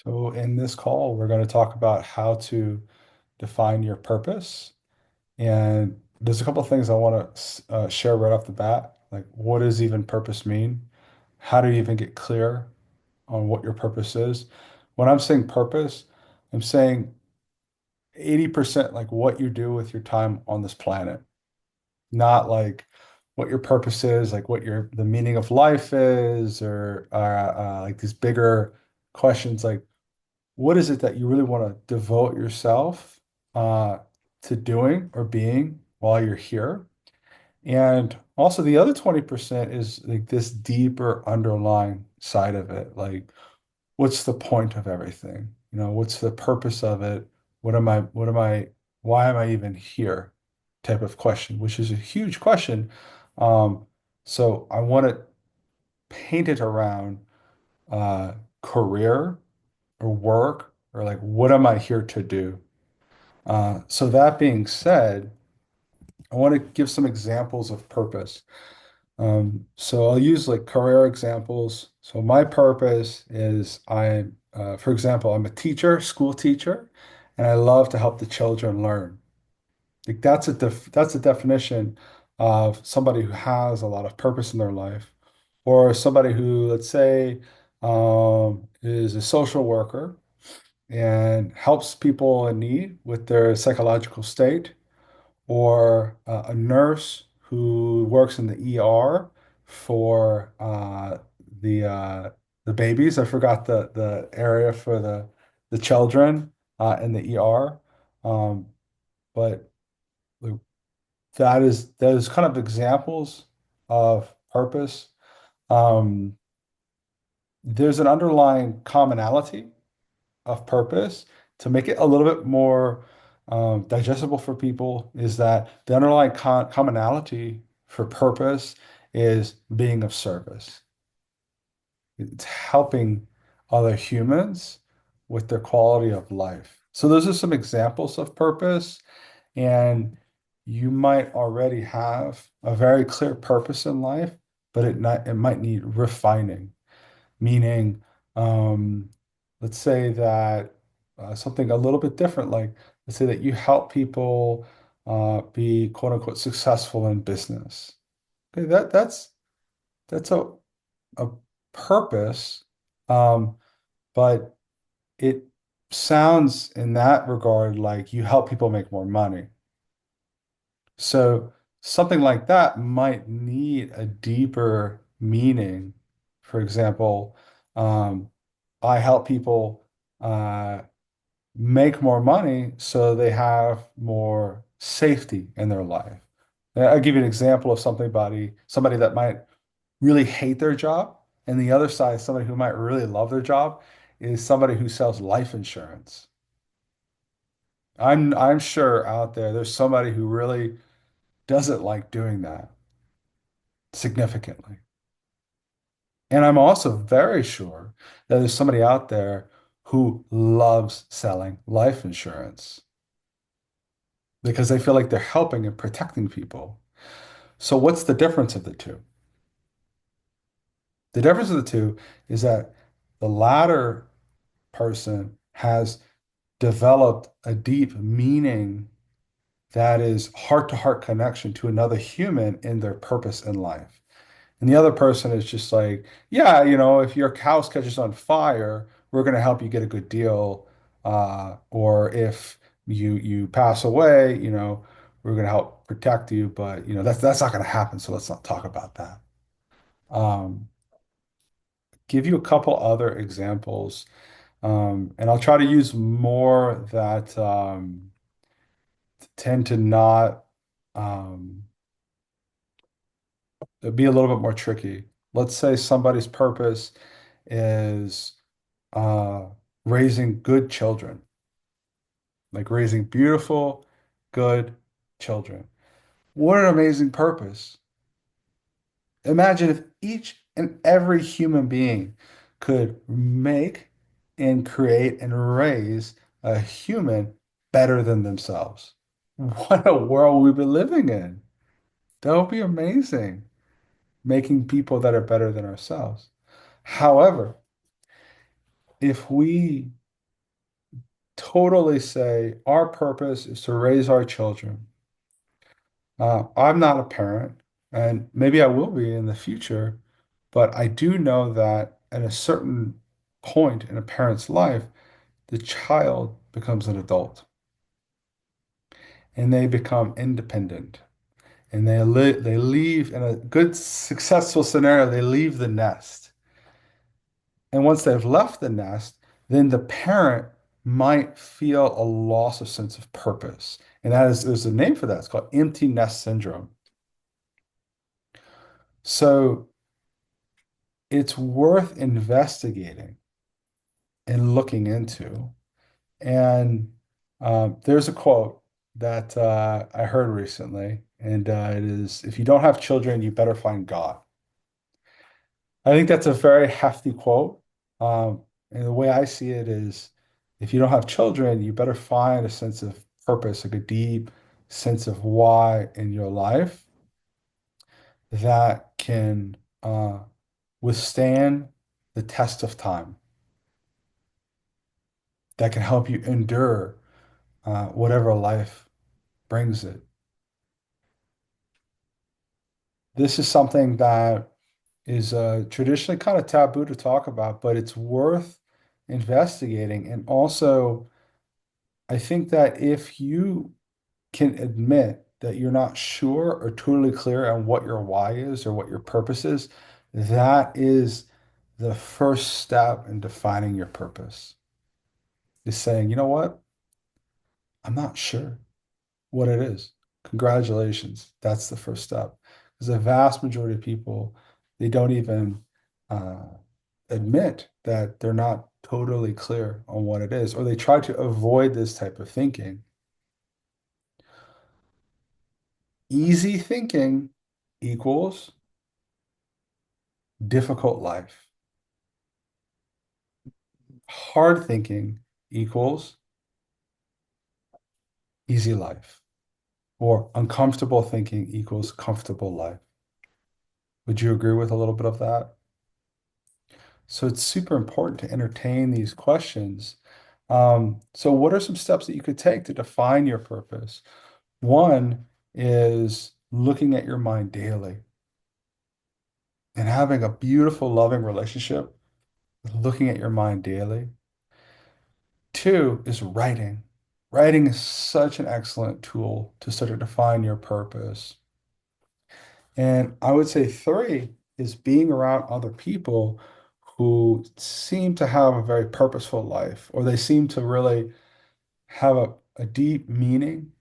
So, in this call, we're going to talk about how to define your purpose. And there's a couple of things I want to share right off the bat. Like, what does even purpose mean? How do you even get clear on what your purpose is? When I'm saying purpose, I'm saying 80% like what you do with your time on this planet, not like what your purpose is, like what the meaning of life is, or like these bigger questions like what is it that you really want to devote yourself uh, to doing or being while you're here? And also the other 20% is like this deeper underlying side of it. Like, what's the point of everything? What's the purpose of it? Why am I even here? Type of question, which is a huge question. Um, so I want to paint it around uh, career or work or like what am I here to do? So that being said, I want to give some examples of purpose. So I'll use like career examples. So my purpose is for example, I'm a teacher, school teacher, and I love to help the children learn. Like that's a definition of somebody who has a lot of purpose in their life, or somebody who, let's say, is a social worker and helps people in need with their psychological state, or a nurse who works in the ER for the uh, the babies. I forgot the area for the children in the ER, um, but like, that is kind of examples of purpose. Um, there's an underlying commonality of purpose to make it a little bit more digestible for people is that the underlying commonality for purpose is being of service. It's helping other humans with their quality of life. So those are some examples of purpose, and you might already have a very clear purpose in life, but it might need refining. Meaning, um, let's say that something a little bit different, like let's say that you help people be quote unquote successful in business. Okay, that's a purpose, um, but it sounds in that regard like you help people make more money. So something like that might need a deeper meaning. For example, um, I help people uh, make more money so they have more safety in their life. I'll give you an example of somebody that might really hate their job, and the other side, somebody who might really love their job, is somebody who sells life insurance. I'm sure out there's somebody who really doesn't like doing that significantly. And I'm also very sure that there's somebody out there who loves selling life insurance because they feel like they're helping and protecting people. So what's the difference of the two? The difference of the two is that the latter person has developed a deep meaning that is heart-to-heart connection to another human in their purpose in life. And the other person is just like, yeah, if your house catches on fire, we're going to help you get a good deal. Or if you pass away, we're going to help protect you. But that's not going to happen. So let's not talk about that. Um, give you a couple other examples, and I'll try to use more that tend to not be a little bit more tricky. Let's say somebody's purpose is uh, raising good children, like raising beautiful, good children. What an amazing purpose. Imagine if each and every human being could make and create and raise a human better than themselves. What a world we've been living in. That would be amazing, making people that are better than ourselves. However, if we totally say our purpose is to raise our children, I'm not a parent, and maybe I will be in the future, but I do know that at a certain point in a parent's life, the child becomes an adult and they become independent. And they leave in a good, successful scenario, they leave the nest. And once they've left the nest, then the parent might feel a loss of sense of purpose. And there's a name for that. It's called empty nest syndrome. So it's worth investigating and looking into. And there's a quote that I heard recently, and it is, if you don't have children, you better find God. I think that's a very hefty quote. And the way I see it is, if you don't have children, you better find a sense of purpose, like a deep sense of why in your life that can withstand the test of time, that can help you endure whatever life brings it. This is something that is traditionally kind of taboo to talk about, but it's worth investigating. And also, I think that if you can admit that you're not sure or totally clear on what your why is or what your purpose is, that is the first step in defining your purpose. Is saying, you know what? I'm not sure what it is. Congratulations. That's the first step. Because the vast majority of people, they don't even uh, admit that they're not totally clear on what it is, or they try to avoid this type of thinking. Easy thinking equals difficult life. Hard thinking equals easy life, or uncomfortable thinking equals comfortable life. Would you agree with a little bit of that? So it's super important to entertain these questions. So what are some steps that you could take to define your purpose? One is looking at your mind daily and having a beautiful, loving relationship with looking at your mind daily. Two is writing. Writing is such an excellent tool to sort of define your purpose. And I would say three is being around other people who seem to have a very purposeful life, or they seem to really have a deep meaning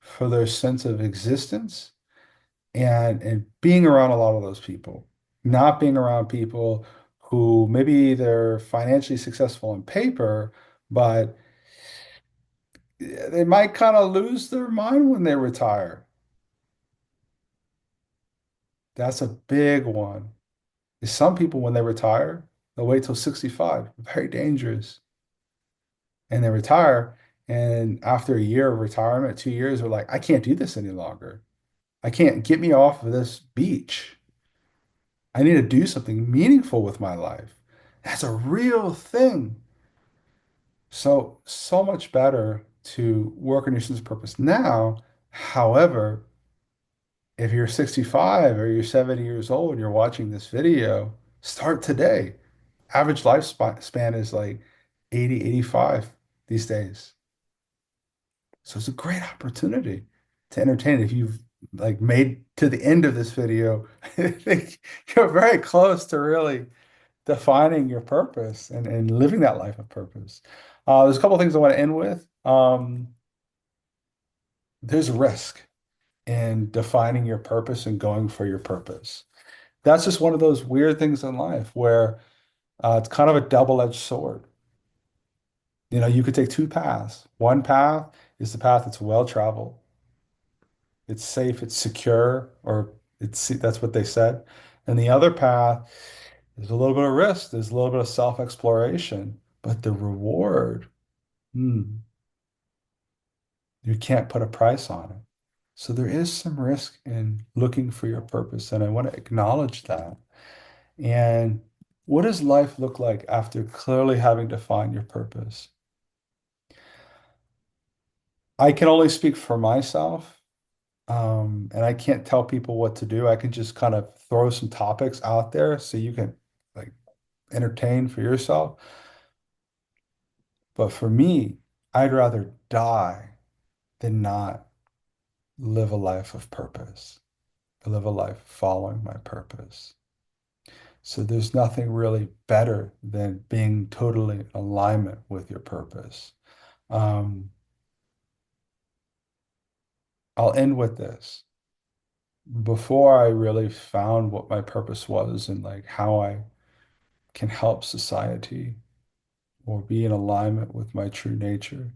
for their sense of existence, and being around a lot of those people, not being around people who maybe they're financially successful on paper, but they might kind of lose their mind when they retire. That's a big one. Some people, when they retire, they'll wait till 65. Very dangerous. And they retire. And after a year of retirement, 2 years, they're like, I can't do this any longer. I can't get me off of this beach. I need to do something meaningful with my life. That's a real thing. So much better to work on your sense of purpose now. However, if you're 65 or you're 70 years old and you're watching this video, start today. Average lifespan is like 80, 85 these days. So it's a great opportunity to entertain. If you've like made to the end of this video, I think you're very close to really defining your purpose and living that life of purpose. There's a couple of things I want to end with. There's risk in defining your purpose and going for your purpose. That's just one of those weird things in life where it's kind of a double-edged sword. You know, you could take two paths. One path is the path that's well traveled. It's safe, it's secure, or that's what they said. And the other path, there's a little bit of risk, there's a little bit of self-exploration, but the reward, hmm, you can't put a price on it. So there is some risk in looking for your purpose, and I want to acknowledge that. And What does life look like after clearly having defined your purpose? I can only speak for myself, and I can't tell people what to do. I can just kind of throw some topics out there so you can like entertain for yourself. But for me, I'd rather die than not live a life of purpose, live a life following my purpose. So there's nothing really better than being totally in alignment with your purpose. Um, I'll end with this. Before I really found what my purpose was and like how I can help society or be in alignment with my true nature,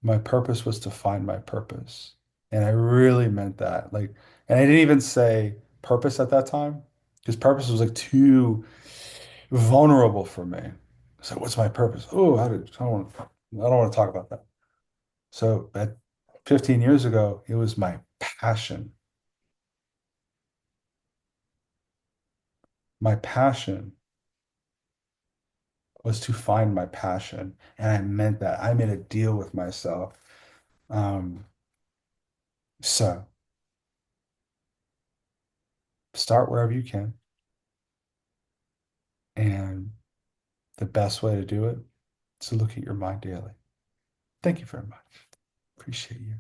my purpose was to find my purpose. And I really meant that. Like, and I didn't even say purpose at that time because purpose was like too vulnerable for me. So what's my purpose? Oh, I don't want to talk about that. So at 15 years ago, it was my passion. My passion was to find my passion. And I meant that. I made a deal with myself. Um, so start wherever you can. And the best way to do it is to look at your mind daily. Thank you very much. Appreciate you.